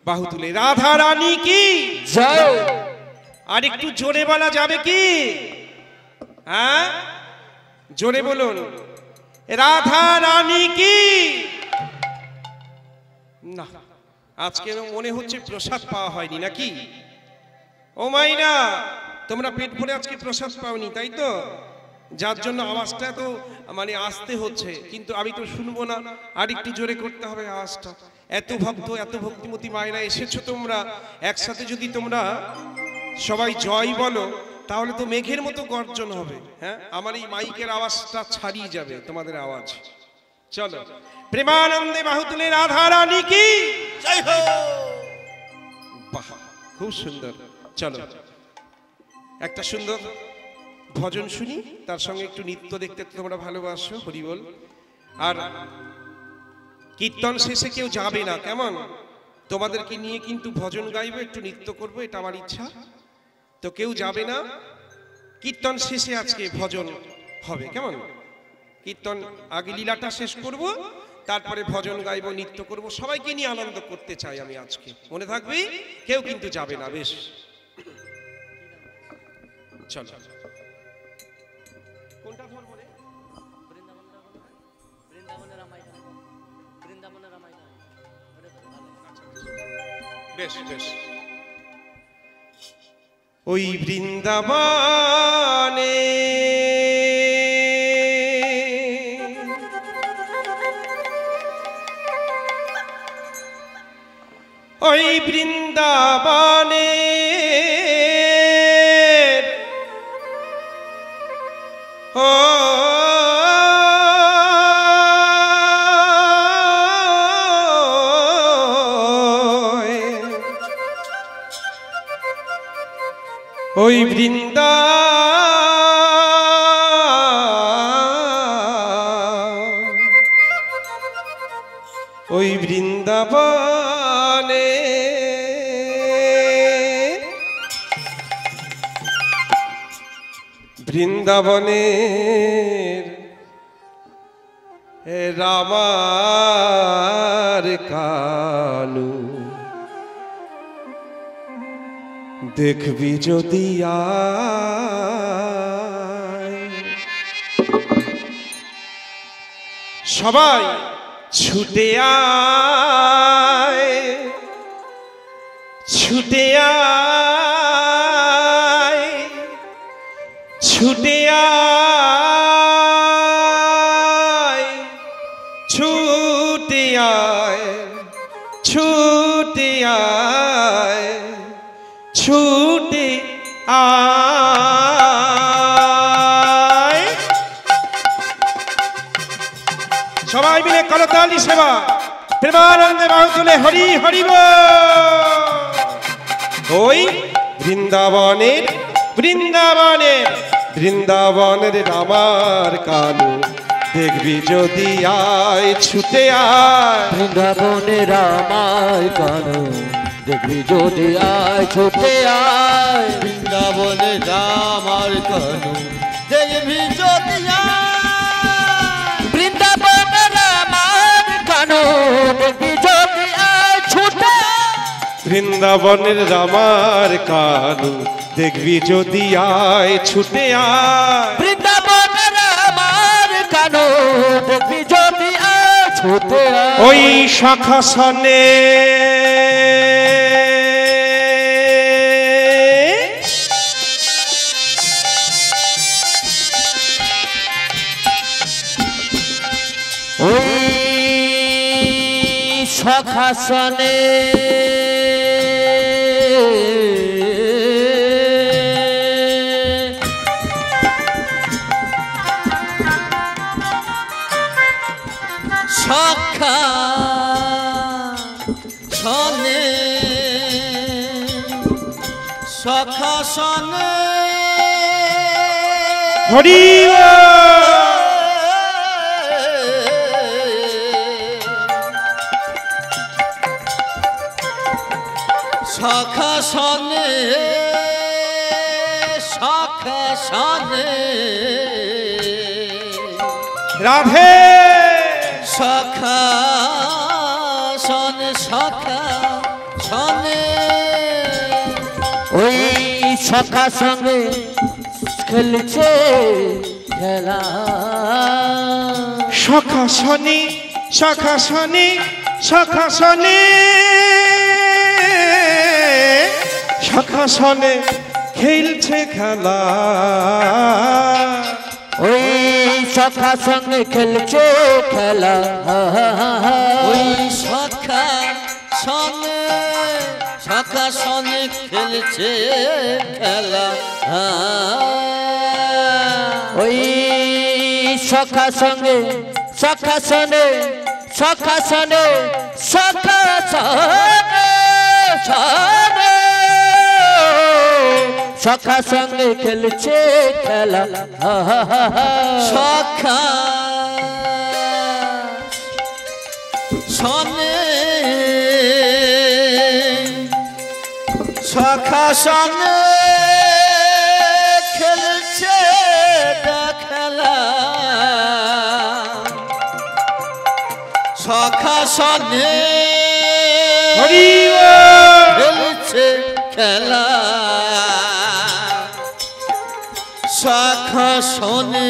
বাহু তুলে রাধা রানী কি জয়। আর একটু জোরে বলা যাবে কি? হ্যাঁ জোরে বলুন, রাধা রানী কি। না আজকে মনে হচ্ছে প্রসাদ পাওয়া হয়নি নাকি? ও মাইনা, তোমরা পেট ভরে আজকে প্রসাদ পাওনি তাই তো, যার জন্য আওয়াজটা তো মানে আসতে হচ্ছে, কিন্তু আমি তো শুনবো না, আর একটু জোরে করতে হবে আওয়াজটা। এত ভক্ত এত ভক্তিমতী মায়েরা এসেছো তোমরা, একসাথে যদি তোমরা সবাই জয় বলো তাহলে তো মেঘের মতো গর্জন হবে। হ্যাঁ আমার এই মাইকের আওয়াজটা ছাড়িয়ে যাবে তোমাদের আওয়াজ। চলো প্রেমানন্দে বাহু তুলে রাধা রানী কি জয় হো। বাহ খুব সুন্দর। চলো একটা সুন্দর ভজন শুনি, তার সঙ্গে একটু নৃত্য দেখতে তোমরা ভালোবাসো, হরি বল। আর কীর্তন শেষে কেউ যাবে না, কেমন? তোমাদেরকে নিয়ে কিন্তু ভজন গাইবো, একটু নৃত্য করবো, এটা আমার ইচ্ছা। তো কেউ যাবে না, কীর্তন শেষে আজকে ভজন হবে, কেমন? কীর্তন আগে লীলাটা শেষ করব, তারপরে ভজন গাইবো, নৃত্য করব, সবাইকে নিয়ে আনন্দ করতে চাই আমি আজকে, মনে থাকবে? কেউ কিন্তু যাবে না, বেশ? চল কোনটা ধরবো রে? বেশ বেশ। ওই বৃন্দাবনে ওই বৃন্দাবনে ও ওই বৃন্দা ওই বৃন্দাবনে বৃন্দাবনের রামার কানু দেখবি যদি সবাই ছুটে আয়, ছুটে আয়, ছুটে আয়, ছুটে আয়, ছুটে আয়, ছুটে আয়। সবাই মিলে করতালি সেবা, প্রেমানন্দে বাহু তুলে হরি হরি বল। ওই বৃন্দাবনের বৃন্দাবনের বৃন্দাবনের রামার কানু দেখবি যদি আয়, ছুটে আয়। বৃন্দাবনের রামার কানু দেখবি যদি আয়, ছুটে আয়। বৃন্দাবনের রামার কানু দেখবি যদি আয়। বৃন্দাবনের রামার কানু দেখবি যদি আয়, ছুটে আয়। বৃন্দাবনের রামার কানু দেখবি যদি আয়, ছুটে আয়। বৃন্দাবনের রামার কানু দেখবি যদি আয়, ছুটে আয়। ওই শাখাসনে ওই শাখাসনে শাখা সনে শাখা সনে হরি শাখা সনে শাখা সনে রাধে শাখা সনে শাখা ছনে ওই সখা সঙ্গে খেলছে খেলা সখা শনি সখা শনি সখা শনি সখা শনে খেলছে খেলা ওই সখা সঙ্গে খেলছে খেলা ওই সখা সনে খেলছে খেলা ওই সখা সঙ্গে সখা সনে সখা সনে সখা সনে সখা সঙ্গে খেলছে খেলা সখা সনে সখা সনে খেলছে খেলা সখা সনে খেলছে খেলা সখা সনে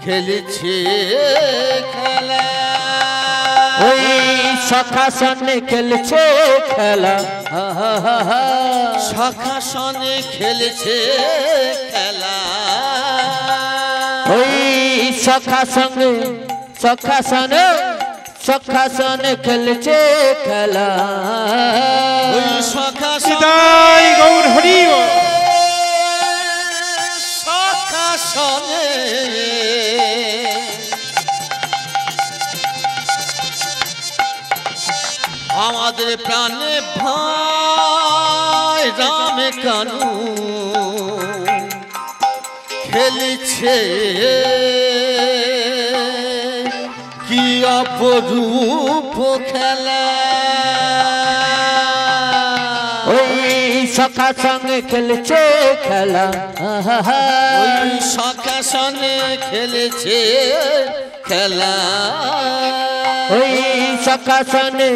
খেলছে খেলা ওই সখা সনে খেলছে খেলা সখা সনে খেলছে খেলা ওই সখা সঙ্গে সখা সনে খেলছে খেলা ওই সখা নিতাই গৌর হরি বল। সখা সনে আমাদের প্রাণে ভাই রাম কানু খেলছে কি অপরূপ খেলা ওই সখা সঙ্গে খেলছে খেলা ওই সখা সনে খেলেছে খেলা ওই সখা সনে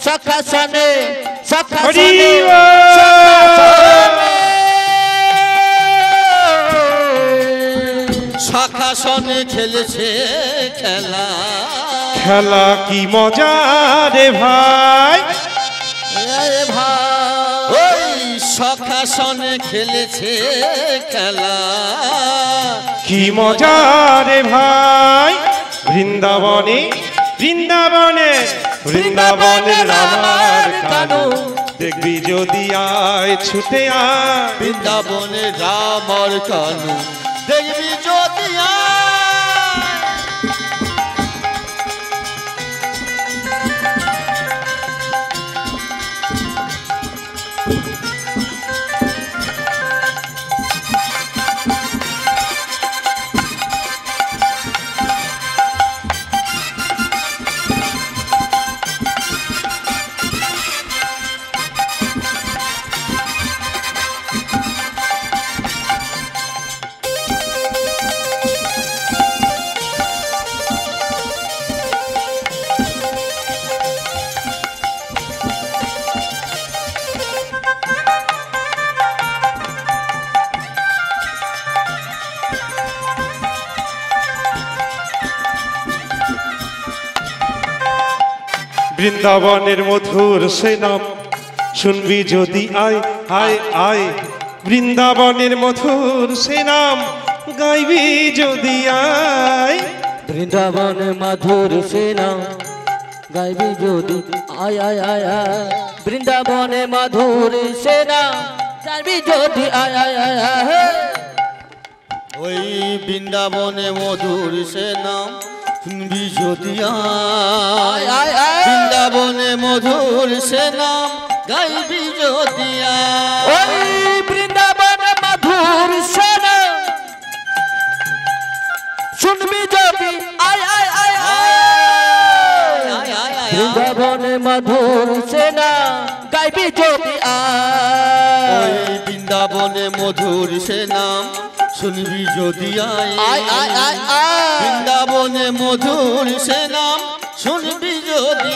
সখা সনে সখা হরি সনে সখা সনে খেলেছে খেলা খেলা কি মজা রে ভাই ওই সখা সনে খেলেছে খেলা কি মজা রে ভাই বৃন্দাবনে বৃন্দাবনে বৃন্দাবনের আমার কানু দেখবি যদি আয় ছুটে আয় বৃন্দাবনে রামর কানু দেখবি যদি বৃন্দাবনের মধুর সে নাম শুনবি যদি আয় আয় আয় বৃন্দাবনের মধুর সে নাম গাইবি যদি আয় বৃন্দাবন মধুর সেনা গাইবি যদি আয় আয় আয় আয় বৃন্দাবনে মধুর সেনা গাইবি যদি আয় আয় আয় আয় ওই বৃন্দাবনে মধুর সে নাম শুনবি যদি আয় আয় আয় বৃন্দাবনে মধুর সে নাম গাইবি যদি ওই বৃন্দাবনে মধুর সেনা শুনবি যদি আয় আয় আয় আয় বৃন্দাবনে মধুর সেনা গাইবি যদি ওই বৃন্দাবনে মধুর সে নাম শুনবি যদি আয় আয় আয় আয় আয় বৃন্দাবনে মধুর সে নাম শুনবি যদি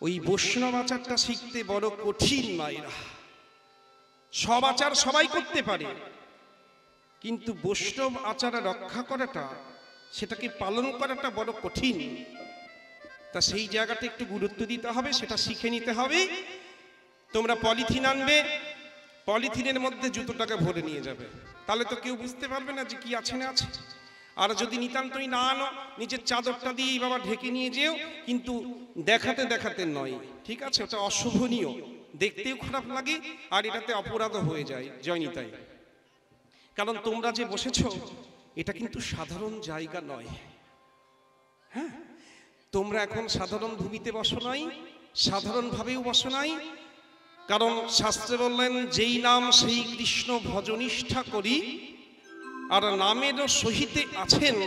ওই বৈষ্ণব আচারটা শিখতে বড় কঠিন মায়েরা। সব আচার সবাই করতে পারে, কিন্তু বৈষ্ণব আচার রক্ষা করাটা, সেটাকে পালন করাটা বড় কঠিন। তা সেই জায়গাটা একটু গুরুত্ব দিতে হবে, সেটা শিখে নিতে হবে। তোমরা পলিথিন আনবে, পলিথিনের মধ্যে জুতোটাকে ভরে নিয়ে যাবে, তাহলে তো কেউ বুঝতে পারবে না যে কি আছে না আছে। আর যদি নিতান্তই না আনো, নিজের চাদরটা দিয়েই বাবা ঢেকে নিয়ে যেও, কিন্তু দেখাতে দেখাতে নয়, ঠিক আছে? ওটা অশোভনীয়, দেখতেও খারাপ লাগে, আর এটাতে অপরাধও হয়ে যায়। জয়নিতাই, কারণ তোমরা যে বসেছো এটা কিন্তু সাধারণ জায়গা নয়। হ্যাঁ, তোমরা এখন সাধারণ ভূমিতে বসো নাই, সাধারণভাবেও বসো নাই। কারণ শাস্ত্রে বললেন, যেই নাম সেই কৃষ্ণ ভজনিষ্ঠা করি, আর নামেরও সহিতে আছেন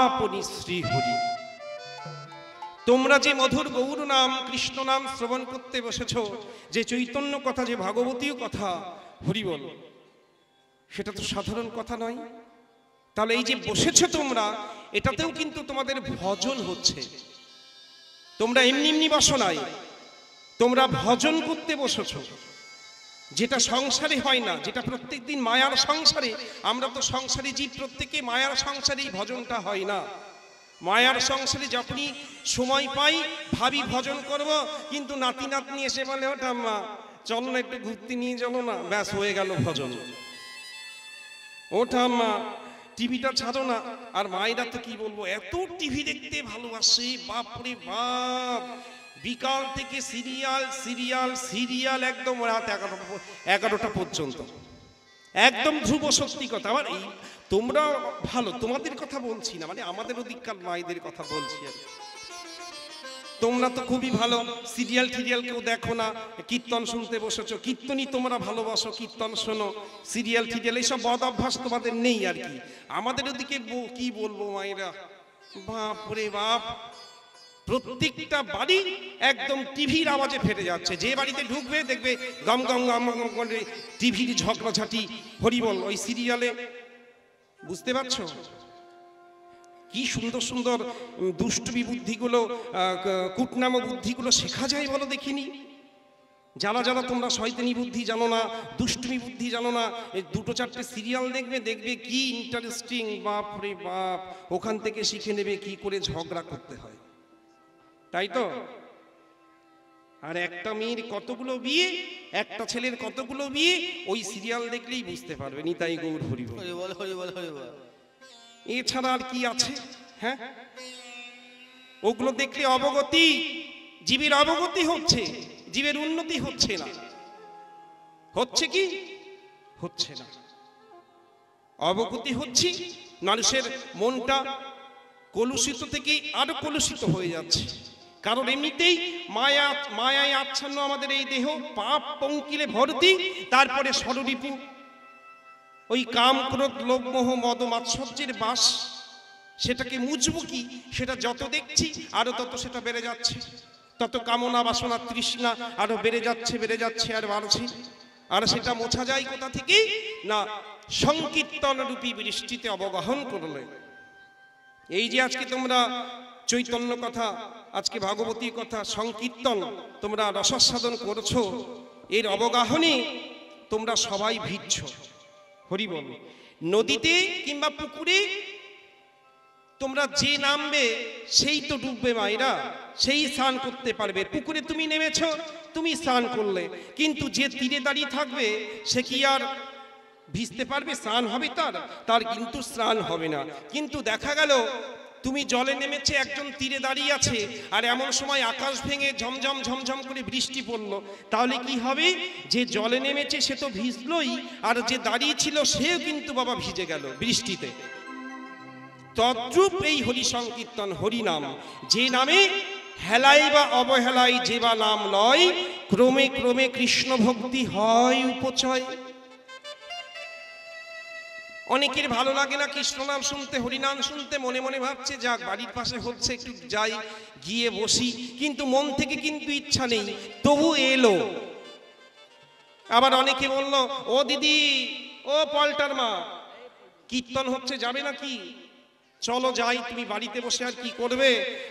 আপনি শ্রী হরি। তোমরা যে মধুর গৌর নাম, কৃষ্ণ নাম শ্রবণ করতে বসেছ, যে চৈতন্য কথা, যে ভাগবতীয় কথা, হরি বল, সেটা তো সাধারণ কথা নয়। তাহলে এই যে বসেছো তোমরা, এটাতেও কিন্তু তোমাদের ভজন হচ্ছে। তোমরা এমনি এমনি বসো নাই, তোমরা ভজন করতে বসেছ, যেটা সংসারে হয় না, যেটা প্রত্যেকদিন মায়ার সংসারে। আমরা তো সংসারে জীব, প্রত্যেকে মায়ার সংসারে ভজনটা হয় না। মায়ার সংসারে যখনই সময় পাই ভাবি ভজন করব, কিন্তু নাতি নাতনি এসে বলে, ও ঠাম্মা চলো না একটু ঘুরতে নিয়ে চলো না, ব্যাস হয়ে গেল ভজন। ও ঠাম্মা টিভিটা ছাড়ো না। আর মায়েরা তো কি বলবো, এত টিভি দেখতে ভালোবাসে, বাপরে বাপ, বিকাল থেকে সিরিয়াল সিরিয়াল সিরিয়াল, একদম রাত 11টা পর্যন্ত, একদম ধ্রুব সত্যি কথা। আবার এই তোমরা ভালো, তোমাদের কথা বলছি না, মানে আমাদের ওদিককার মায়েদের কথা বলছি আর। তোমরা তো খুবই ভালো, সিরিয়াল টিরিয়াল কেউ দেখো না, কীর্তন শুনতে বসেছো, কীর্তনই তোমরা ভালোবাসো, কীর্তন শোনো, সিরিয়াল টিরিয়াল এইসব বদ অভ্যাস তোমাদের নেই আর কি। আমাদের ওদিকে কি বলবো মায়েরা, বাপরে বাপ, প্রত্যেকটা বাড়ি একদম টিভির আওয়াজে ফেটে যাচ্ছে। যে বাড়িতে ঢুকবে দেখবে গম গম গম গম করে টিভির ঝগড়াঝাটি, হরিবল, ওই সিরিয়ালে। বুঝতে পারছো কি সুন্দর সুন্দর দুষ্টুমি বুদ্ধিগুলো, কুটনাম বুদ্ধিগুলো শেখা যায় বলো দেখিনি? যারা যারা তোমরা শয়তানি বুদ্ধি জানো না, দুষ্টুমি বুদ্ধি জানো না, এই 2-4টে সিরিয়াল দেখবে, দেখবে কি ইন্টারেস্টিং, বাপরে বাপ, ওখান থেকে শিখে নেবে কি করে ঝগড়া করতে হয়, তাই তো? আর একটা মেয়ের কতগুলো বিয়ে, একটা ছেলের কতগুলো বিয়ে, ওই সিরিয়াল দেখলেই বুঝতে পারবে। নিতাই গৌর হরি বল, হরি বল, হরি বল, হরি বল। এছাড়া আর কি আছে? হ্যাঁ, ওগুলো দেখলে অবগতি, জীবের অবগতি হচ্ছে, জীবের উন্নতি হচ্ছে না। হচ্ছে কি? হচ্ছে না। অবগতি হচ্ছে, মানুষের মনটা কলুষিত থেকে আরো কলুষিত হয়ে যাচ্ছে। কারণ এমনিতেই মায়ায় আচ্ছন্ন আমাদের এই দেহ, পাপ পঙ্কিলে ভর্তি, তারপরে ষড়রিপু, ওই কাম ক্রোধ লোভ মোহ মদ মাৎসর্যের বাস। সেটাকে মুছবো কি? সেটা যত দেখছি আরো তত সেটা বেড়ে যাচ্ছে, তত কামনা বাসনা তৃষ্ণা আরো বেড়ে যাচ্ছে, বেড়ে যাচ্ছে আর বাড়ছে। আর সেটা মোছা যায় কোথা থেকে? না, সংকীর্তন রূপী বৃষ্টিতে অবগাহন করলে। এই যে আজকে তোমরা চৈতন্য কথা, আজকে ভাগবতী কথা, সংকীর্তন তোমরা রসাস্বাদন করছো, এর অবগাহনে তোমরা সবাই ভিজছ। হরি বল। নদীতে কিংবা পুকুরে তোমরা যে নামবে সেই তো ডুববে মায়েরা, সেই স্নান করতে পারবে। পুকুরে তুমি নেমেছো, তুমি স্নান করলে, কিন্তু যে তীরে দাঁড়িয়ে থাকবে সে কি আর ভিজতে পারবে? স্নান হবে তার কিন্তু স্নান হবে না। কিন্তু দেখা গেল তুমি জলে নেমেছে, একজন তীরে দাঁড়িয়ে আছে, আর এমন সময় আকাশ ভেঙে ঝমঝম ঝমঝম করে বৃষ্টি পড়লো, তাহলে কি হবে? যে জলে নেমেছে সে তো ভিজলই, আর যে দাঁড়িয়ে ছিল সেও কিন্তু বাবা ভিজে গেল বৃষ্টিতে। তদ্রূপ এই হরি সংকীর্তন, হরি নাম, যে নামে হেলাই বা অবহেলাই যে বা নাম লয়, ক্রমে ক্রমে কৃষ্ণ ভক্তি হয় উপচয়। অনেকের ভালো লাগে না কৃষ্ণ নাম শুনতে, হরিনাম শুনতে, মনে মনে ভাবছে যাক বাড়ির পাশে হচ্ছে একটু যাই, গিয়ে বসি, কিন্তু মন থেকে কিন্তু ইচ্ছা নেই, তবু এলো। আবার অনেকে বলল, ও দিদি, ও পল্টার মা, কীর্তন হচ্ছে যাবে নাকি? চলো যাই, তুমি বাড়িতে বসে আর কি করবে,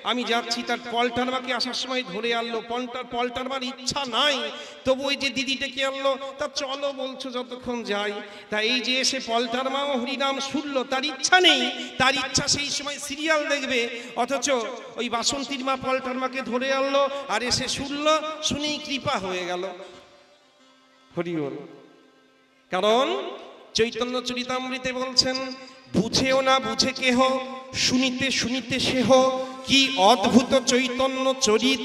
আমি যাচ্ছি। তার পলটার মাকে আসার সময় ধরে আনলো। পলটার মার ইচ্ছা নাই, তবু ওই যে দিদি ডেকে আনলো, তা চলো বলছো যতক্ষণ যাই। তা এই যে এসে পলটার মাও হরিনাম শুনলো, তার ইচ্ছা নেই, তার ইচ্ছা সেই সময় সিরিয়াল দেখবে, অথচ ওই বাসন্তীর মা পলটার মাকে ধরে আনলো আর এসে শুনলো, শুনেই কৃপা হয়ে গেল। হরি বল। কারণ চৈতন্য চরিতামৃতে বলছেন, বুঝেও না বুঝে কেহ, শুনিতে শুনিতে সেহ, কি অদ্ভুত চৈতন্য চরিত।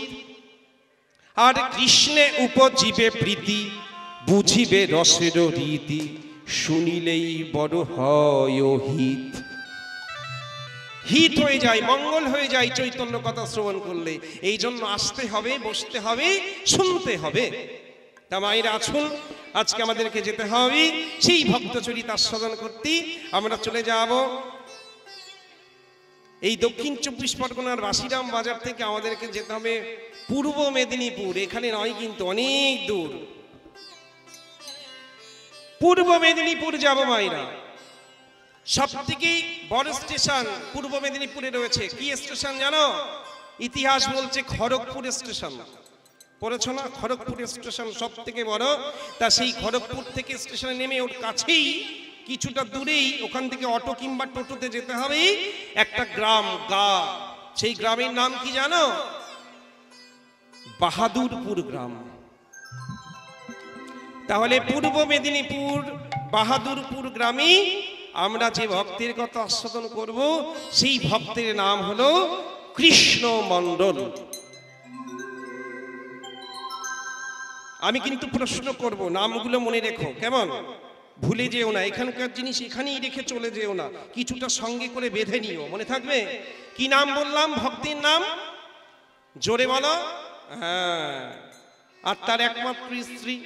আর কৃষ্ণে উপজীবে প্রীতি, বুঝিবে রসের রীতি, শুনিলেই বড় হয় হিত। হিত হয়ে যায়, মঙ্গল হয়ে যায় চৈতন্য কথা শ্রবণ করলে। এই জন্য আসতে হবে, বসতে হবে, শুনতে হবে। তা মায়েরা আছুন, আজকে আমাদেরকে যেতে হবে সেই ভক্তচরিত আস্বাদন করতে। আমরা চলে যাব এই দক্ষিণ 24 পরগনার বাসিরাম বাজার থেকে আমাদেরকে যেতে হবে পূর্ব মেদিনীপুর। এখানে নয় কিন্তু, অনেক দূর। পূর্ব মেদিনীপুর যাব মায়েরা। সব থেকে বড় স্টেশন পূর্ব মেদিনীপুরে রয়েছে। কি স্টেশন জানো? ইতিহাস বলছে খড়গপুর স্টেশন। পড়েছ না? খড়গপুর স্টেশন সব থেকে বড়। তা সেই খড়গপুর থেকে স্টেশনে নেমে ওর কাছেই কিছুটা দূরেই, ওখান থেকে অটো কিংবা টোটোতে যেতে হবে একটা গ্রাম, গা। সেই গ্রামের নাম কি জানো? বাহাদুরপুর গ্রাম। তাহলে পূর্ব মেদিনীপুর বাহাদুরপুর গ্রামে আমরা যে ভক্তের কথা আস্বাদন করব, সেই ভক্তের নাম হলো কৃষ্ণ মণ্ডল। আমি কিন্তু প্রশ্ন করব, নামগুলো মনে রেখো, কেমন? ভুলে যেও না, এখানকার জিনিস এখানেই রেখে চলে যেও না, কিছুটা সঙ্গে করে বেঁধে নিও, মনে থাকবে। কি নাম বললাম? ভক্তের নাম জোরে বলো। হ্যাঁ, আর তার একমাত্র স্ত্রী।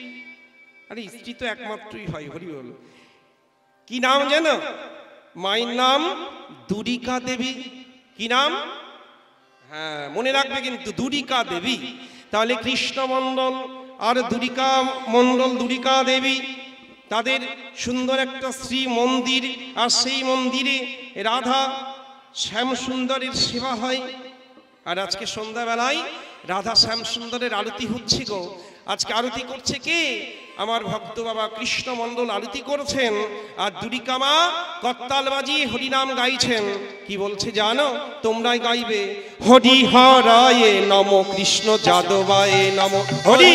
আরে স্ত্রী তো একমাত্রই হয়, হরি বল। কি নাম জানো? মায়ের নাম দুরিকা দেবী। কি নাম? হ্যাঁ, মনে রাখবে কিন্তু, দুরিকা দেবী। তাহলে কৃষ্ণ মণ্ডল আর দুরিকা মণ্ডল, দুরিকা দেবী, তাদের সুন্দর একটা শ্রী মন্দির। আর সেই মন্দিরে রাধা শ্যাম সুন্দরের সেবা হয়। আর আজকে সন্ধ্যাবেলায় রাধা শ্যাম সুন্দরের আরতি হচ্ছে গো। আজকে আরতি করছে কে? আমার ভক্ত বাবা কৃষ্ণ মণ্ডল আরতি করছেন, আর দুরিকা মা করতাল বাজিয়ে হরিনাম গাইছেন। কি বলছে জানো? তোমরাই গাইবে, হরি হরায় নম কৃষ্ণ যাদবায় নম। হরি,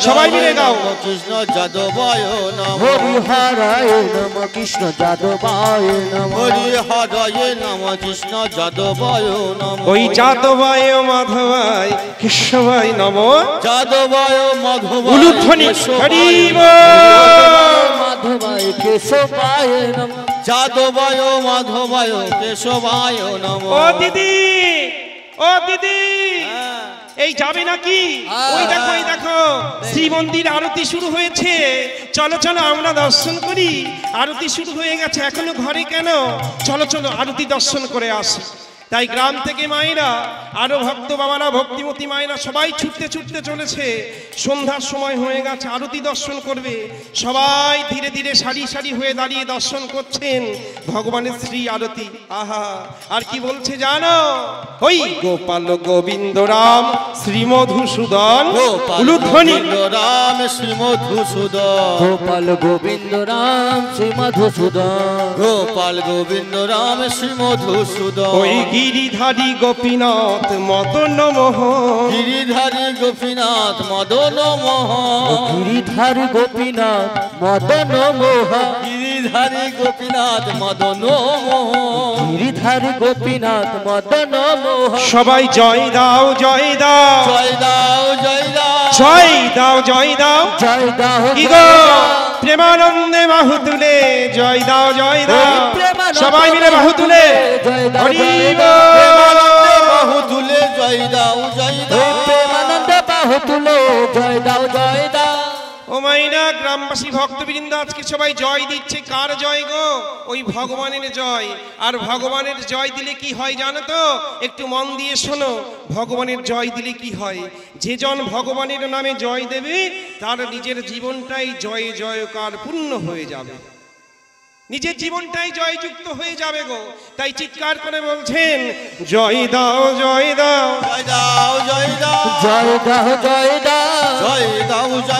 সবাই মিলে গাও। কৃষ্ণ যাদবায় নম, হরি হরায় নম কৃষ্ণ যাদবায় নম, হরি হরায় নম কৃষ্ণ যাদবায় নম। ওই যাদবায় মাধবায় কেশবায় নম, যাদবায় মাধবায় উলুধ্বনি হরি বল। মাধবায় কেশবায় নম, যাদবায় মাধবায় কেশবায় নম। ও দিদি, ও দিদি, এই যাবে নাকি? ওই দেখো, ওই দেখো শ্রীমন্দির আরতি শুরু হয়েছে। চলো চলো আমরা দর্শন করি। আরতি শুরু হয়ে গেছে, এখনো ঘরে কেন? চলো চলো আরতি দর্শন করে আসি। তাই গ্রাম থেকে মায়েরা, আরো ভক্ত বাবারা, ভক্তিমতী মায়েরা সবাই ছুটতে ছুটতে চলেছে। সন্ধ্যার সময় হয়ে গেছে, আরতি দর্শন করবে। সবাই ধীরে ধীরে সারি সারি হয়ে দাঁড়িয়ে দর্শন করছেন ভগবানের শ্রী আরতি। আহা, আর কি বলছে জানো? ওই গোপাল গোবিন্দ রাম শ্রী মধুসূদন, উলুধ্বনি রাম শ্রী মধুসূদন, গোপাল গোবিন্দ রাম শ্রী মধুসূদন, গোপাল গোবিন্দ রাম শ্রী মধুসূদন। ওই গিরিধারী গোপীনাথ মদন মোহন, গিরিধারী গোপীনাথ মদন মোহন, গিরিধারী গোপীনাথ মদন মোহন, গিরিধারী গোপীনাথ মদন মোহন, গিরিধারী গোপীনাথ মদন মোহন। সবাই জয় দাও, জয় দাও, জয় দাও, জয় দাও, জয় দাও, জয় দাও। জয় দাও, কি গো প্রেমানন্দে বাহু তুলে জয় দাও, জয় দাও। সবাই মিলে বাহু তুলে হরি বল। বাহু তুলে জয় দাও, জয় দাও, প্রেমানন্দ বাহু তুলে জয় দাও, জয় দাও। ও মাইনা গ্রামবাসী ভক্তবৃন্দ, আজকে সবাই জয় দিচ্ছে। কার জয় গো? ওই ভগবানের জয়। আর ভগবানের জয় দিলে কি হয় জানো তো? একটু মন দিয়ে শোনো, ভগবানের জয় দিলে কি হয়? যে জন ভগবানের নামে জয় দেবে, তার নিজের জীবনটাই জয় জয়কার পূর্ণ হয়ে যাবে। নিজের জীবনটাই জয়যুক্ত হয়ে যাবে গো। তাই চিৎকার করে বলছেন জয় দাও জয় দাও জয় দাও জয় দাও জয় দাও জয় দাও জয় দাও জয়